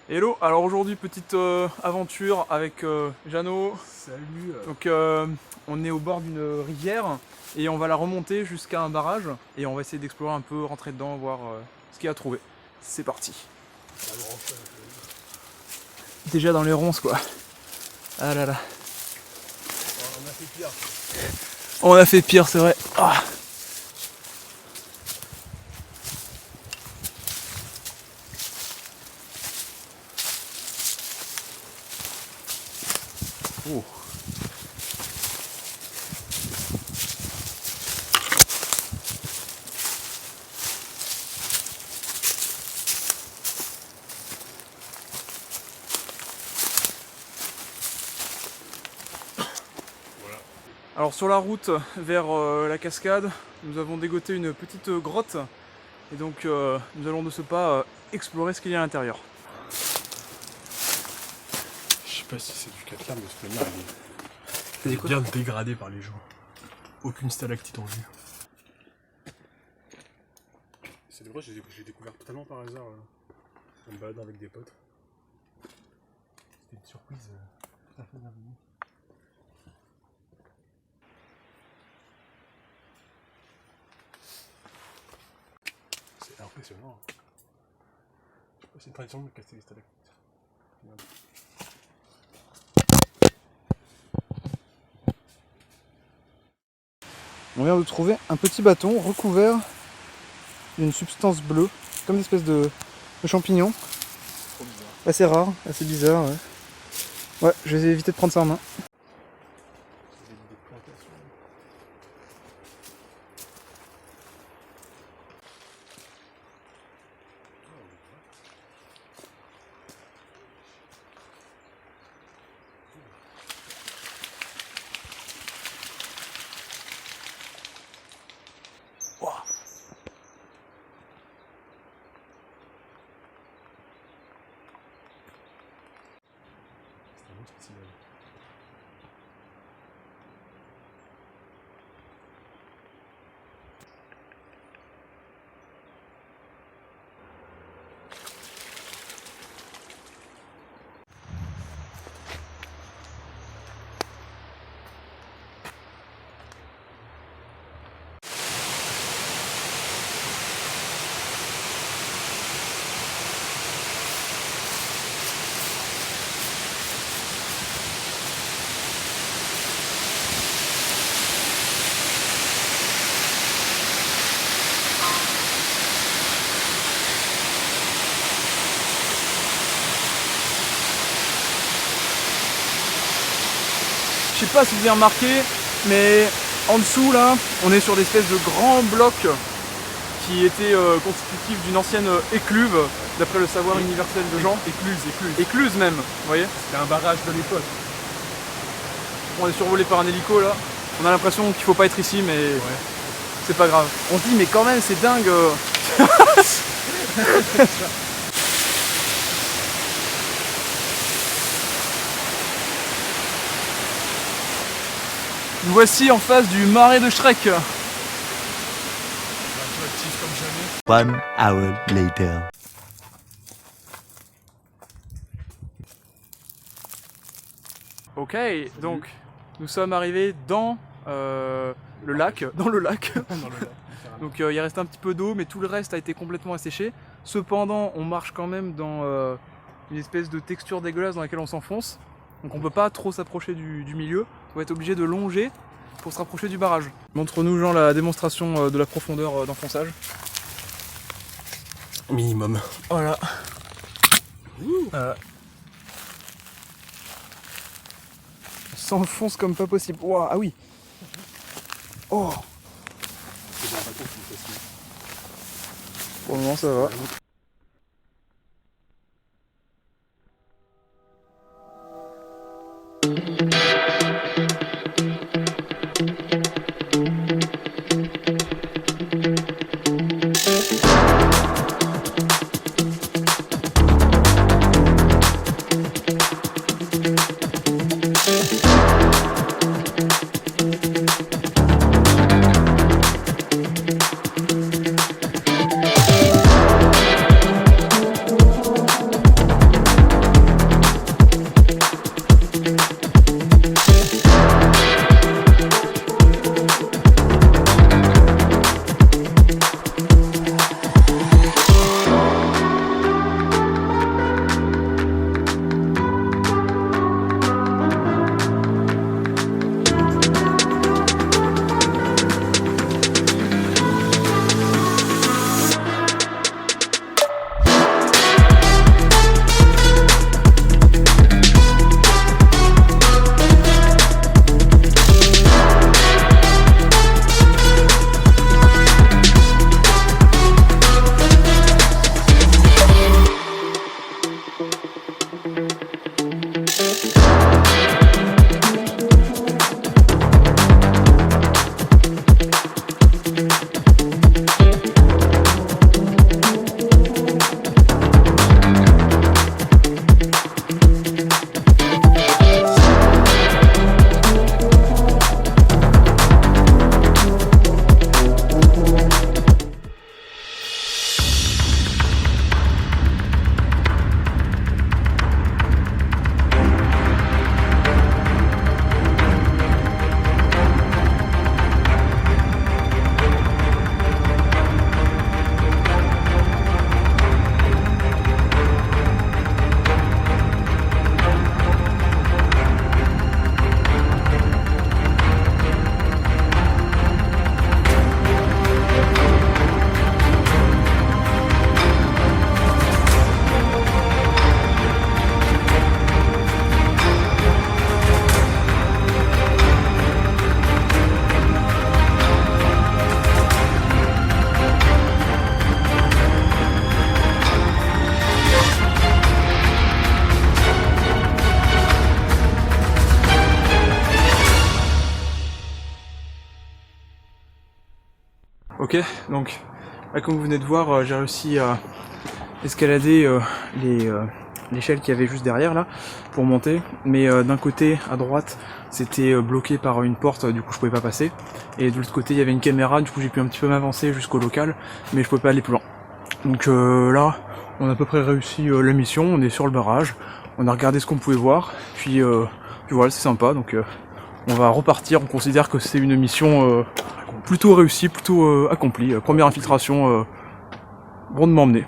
Hello, alors aujourd'hui petite aventure avec Jeannot. Salut. Donc on est au bord d'une rivière et on va la remonter jusqu'à un barrage et on va essayer d'explorer un peu, rentrer dedans, voir ce qu'il y a à trouver. C'est parti. Déjà dans les ronces quoi. Ah là là. On a fait pire. On a fait pire, c'est vrai. Ah. Oh. Voilà. Alors sur la route vers la cascade, nous avons dégoté une petite grotte et donc nous allons de ce pas explorer ce qu'il y a à l'intérieur. Je sais pas si c'est du 4 là, mais ce manière C'est il est bien dégradé par les gens. Aucune stalactite en vue. Cette grotte, j'ai découvert totalement par hasard en me baladant avec des potes. C'était une surprise tout à fait merveilleuse. C'est impressionnant. Je sais pas, c'est une tradition de casser les stalactites. Merde. On vient de trouver un petit bâton recouvert d'une substance bleue, comme une espèce de champignon. Trop bizarre. Assez rare, assez bizarre. Ouais, ouais, je vais éviter de prendre ça en main. C'est des plantations. Wow. C'est un autre festival. Je sais pas si vous avez remarqué, mais en dessous là, on est sur des espèces de grands blocs qui étaient constitutifs d'une ancienne écluve, d'après le savoir universel de Jean. Écluse. Écluse même, vous voyez. C'était un barrage de l'époque. On est survolé par un hélico là. On a l'impression qu'il faut pas être ici, mais Ouais. c'est pas grave. On se dit mais quand même c'est dingue. Nous voici en face du marais de Shrek. Radioactif comme jamais. 1 hour later. Ok, donc nous sommes arrivés dans le lac. Dans le lac. Dans le lac. Donc il reste un petit peu d'eau, mais tout le reste a été complètement asséché. Cependant, on marche quand même dans une espèce de texture dégueulasse dans laquelle on s'enfonce. Donc on peut pas trop s'approcher du milieu. On va être obligé de longer pour se rapprocher du barrage. Montre-nous Jean la démonstration de la profondeur d'enfonçage. Minimum. Voilà. Voilà. On s'enfonce comme pas possible. Ouah, ah oui. Oh. C'est bon, pas compte, c'est facile. Pour le moment ça va. Ok, donc là, comme vous venez de voir, j'ai réussi à escalader l'échelle qu'il y avait juste derrière là pour monter, mais d'un côté à droite c'était bloqué par une porte, du coup je pouvais pas passer, et de l'autre côté il y avait une caméra, du coup j'ai pu un petit peu m'avancer jusqu'au local, mais je pouvais pas aller plus loin. Donc là on a à peu près réussi la mission, on est sur le barrage, on a regardé ce qu'on pouvait voir, puis voilà, c'est sympa, donc on va repartir. On considère que c'est une mission plutôt réussie, plutôt accomplie. Première infiltration rondement menée.